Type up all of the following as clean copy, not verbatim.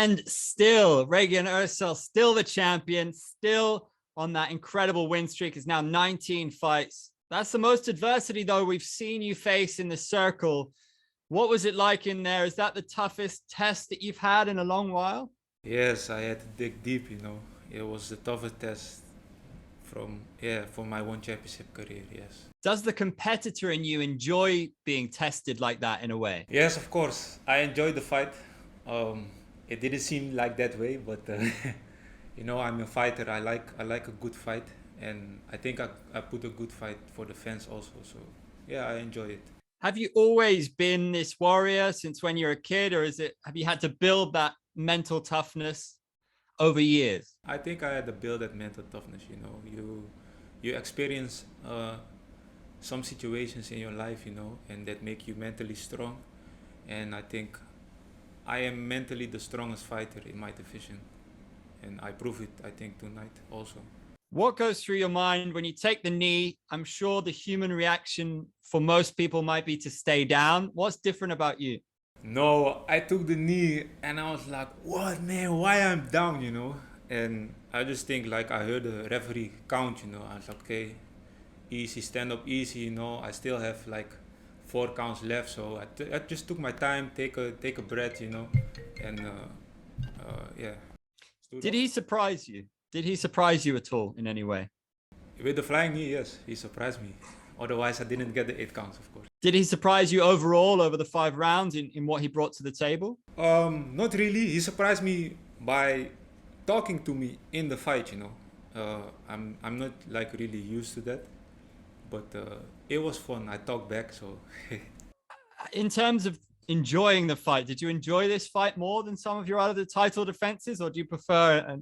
And still, Regian Eersel, still the champion, still on that incredible win streak, is now 19 fights. That's the most adversity, though, we've seen you face in the circle. What was it like in there? Is that the toughest test that you've had in a long while? Yes, I had to dig deep, you know. It was the toughest test for my ONE Championship career, yes. Does the competitor in you enjoy being tested like that in a way? Yes, of course. I enjoyed the fight. It didn't seem like that way, but you know, I'm a fighter. I like a good fight, and I think I put a good fight for the fans also. So yeah, I enjoy it. Have you always been this warrior since when you're a kid, or have you had to build that mental toughness over years? I think I had to build that mental toughness. You know, you experience some situations in your life, you know, and that make you mentally strong. And I think I am mentally the strongest fighter in my division, and I prove it, I think, tonight also. What goes through your mind when you take the knee? I'm sure the human reaction for most people might be to stay down. What's different about you? No, I took the knee and I was like, what, man, why I'm down, you know? And I just think, like, I heard the referee count, you know. I was like, okay, easy, stand up easy, you know. I still have like 4 counts left, so I just took my time, take a breath, you know. And yeah. Did he surprise you? Did he surprise you at all in any way? With the flying knee, yes, he surprised me. Otherwise, I didn't get the 8 counts, of course. Did he surprise you overall over the 5 rounds in what he brought to the table? Not really. He surprised me by talking to me in the fight, you know. I'm not like really used to that, but it was fun. I talked back, so. In terms of enjoying the fight, did you enjoy this fight more than some of your other title defenses, or do you prefer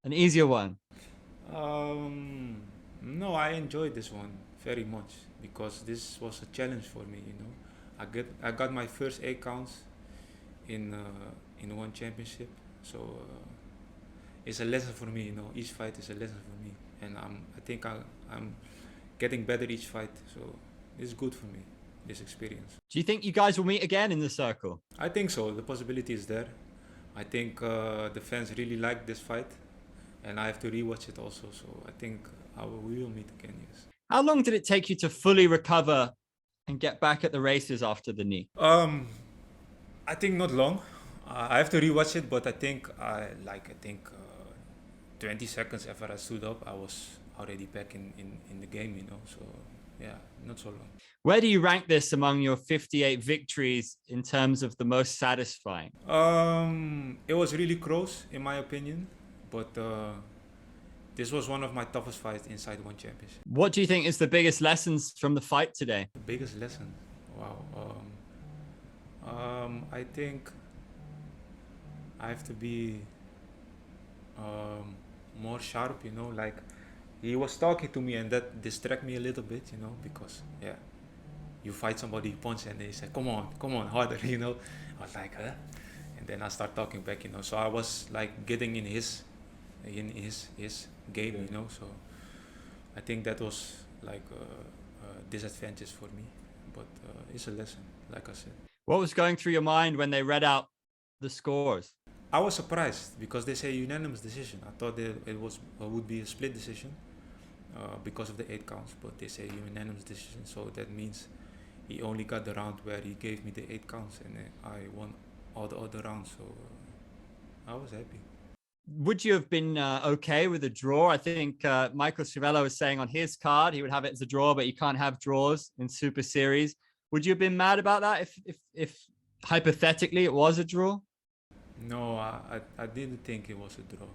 an easier one? No, I enjoyed this one very much because this was a challenge for me. You know, I got my first 8 counts in ONE Championship, so it's a lesson for me. You know, each fight is a lesson for me, and I think I'm getting better each fight. So it's good for me, this experience. Do you think you guys will meet again in the circle? I think so. The possibility is there. I think the fans really like this fight, and I have to rewatch it also. So I think we will meet again. Yes. How long did it take you to fully recover and get back at the races after the knee? I think not long. I have to rewatch it, but I think 20 seconds after I stood up, I was already back in the game. You know, so yeah, not so long. Where do you rank this among your 58 victories in terms of the most satisfying? It was really close in my opinion, but this was one of my toughest fights inside ONE Championship. What do you think is the biggest lessons from the fight today? The biggest lesson? Wow. I think I have to be more sharp, you know, like he was talking to me and that distracted me a little bit, you know, because yeah, you fight somebody, punch, and they say, come on, harder, you know. I was like, huh? And then I start talking back, you know. So I was like getting in his game, you know. So I think that was like a disadvantage for me, but it's a lesson, like I said. What was going through your mind when they read out the scores? I was surprised because they say unanimous decision. I thought that it would be a split decision because of the 8 counts, but they say unanimous decision. So that means he only got the round where he gave me the 8 counts, and I won all the other rounds. So I was happy. Would you have been okay with a draw? I think Michael Civello was saying on his card he would have it as a draw, but you can't have draws in Super Series. Would you have been mad about that if hypothetically it was a draw? No, I didn't think it was a draw.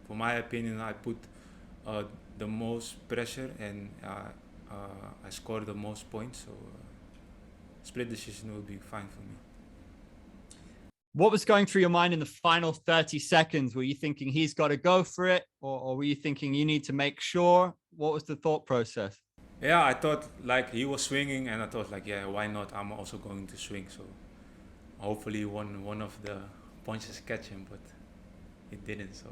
For my opinion, I put the most pressure and I scored the most points. So split decision will be fine for me. What was going through your mind in the final 30 seconds? Were you thinking he's got to go for it, or were you thinking you need to make sure? What was the thought process? Yeah, I thought like he was swinging, and I thought like, yeah, why not? I'm also going to swing. So hopefully one of the punches catch him, but it didn't. So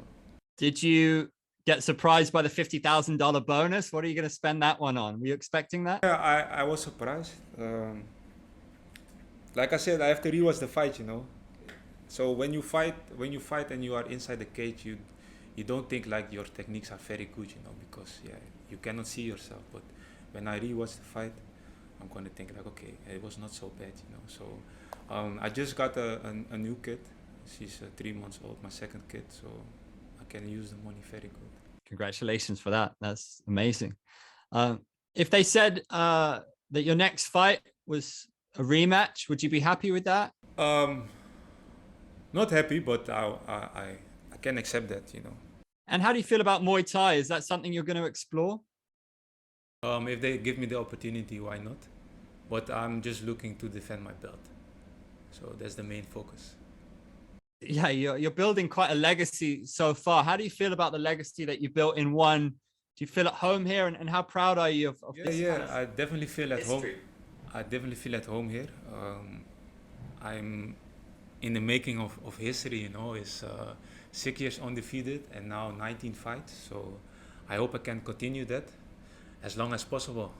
did you get surprised by the $50,000 bonus? What are you going to spend that one on? Were you expecting that? Yeah, I was surprised. Like I said, I have to rewatch the fight, you know. So when you fight and you are inside the cage, you don't think like your techniques are very good, you know, because yeah, you cannot see yourself. But when I rewatch the fight, I'm gonna think like, okay, it was not so bad, you know. So I just got a new kid. She's 3 months old, my second kid, so I can use the money very good. Congratulations for that. That's amazing. If they said that your next fight was a rematch, would you be happy with that? Not happy, but I can accept that, you know. And how do you feel about Muay Thai? Is that something you're going to explore? If they give me the opportunity, why not? But I'm just looking to defend my belt, so that's the main focus. Yeah, you're building quite a legacy so far. How do you feel about the legacy that you built in ONE? Do you feel at home here, and how proud are you of Yeah, this? yeah, I definitely feel at home. History? I definitely feel at home here. I'm in the making of history, you know. It's 6 years undefeated and now 19 fights. So I hope I can continue that as long as possible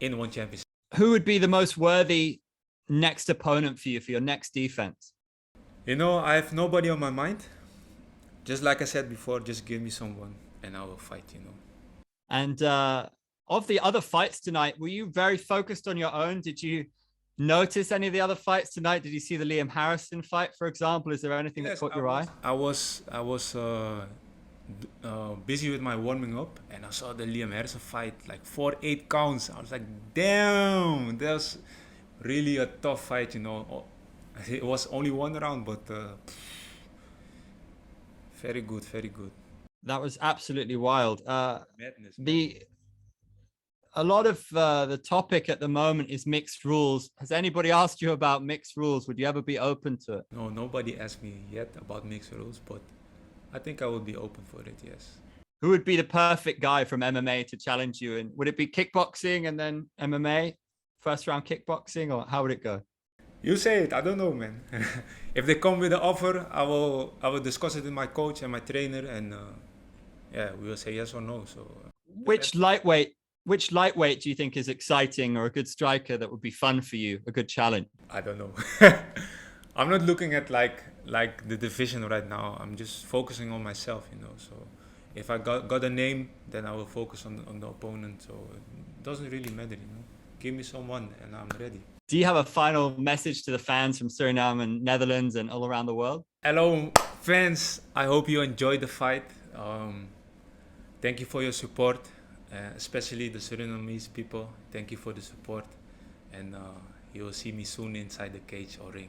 in ONE Championship. Who would be the most worthy next opponent for you for your next defense? You know, I have nobody on my mind. Just like I said before, just give me someone and I will fight, you know. And of the other fights tonight, were you very focused on your own? Did you notice any of the other fights tonight? Did you see the Liam Harrison fight, for example? Is there anything that caught your eye? I was busy with my warming up, and I saw the Liam Harrison fight, like 4-8 counts. I was like, damn, that was really a tough fight, you know. It was only one round, but very good, very good. That was absolutely wild. Madness. A lot of the topic at the moment is mixed rules. Has anybody asked you about mixed rules? Would you ever be open to it? No, nobody asked me yet about mixed rules, but I think I would be open for it, yes. Who would be the perfect guy from MMA to challenge you? And would it be kickboxing and then MMA, first round kickboxing, or how would it go? You say it, I don't know, man. If they come with an offer, I will discuss it with my coach and my trainer, and yeah, we will say yes or no. So Which lightweight which lightweight do you think is exciting or a good striker that would be fun for you, a good challenge? I don't know. I'm not looking at like the division right now. I'm just focusing on myself, you know. So if I got a name, then I will focus on the opponent. So it doesn't really matter, you know. Give me someone and I'm ready. Do you have a final message to the fans from Suriname and Netherlands and all around the world? Hello, fans. I hope you enjoyed the fight. Thank you for your support, especially the Surinamese people. Thank you for the support, and you will see me soon inside the cage or ring.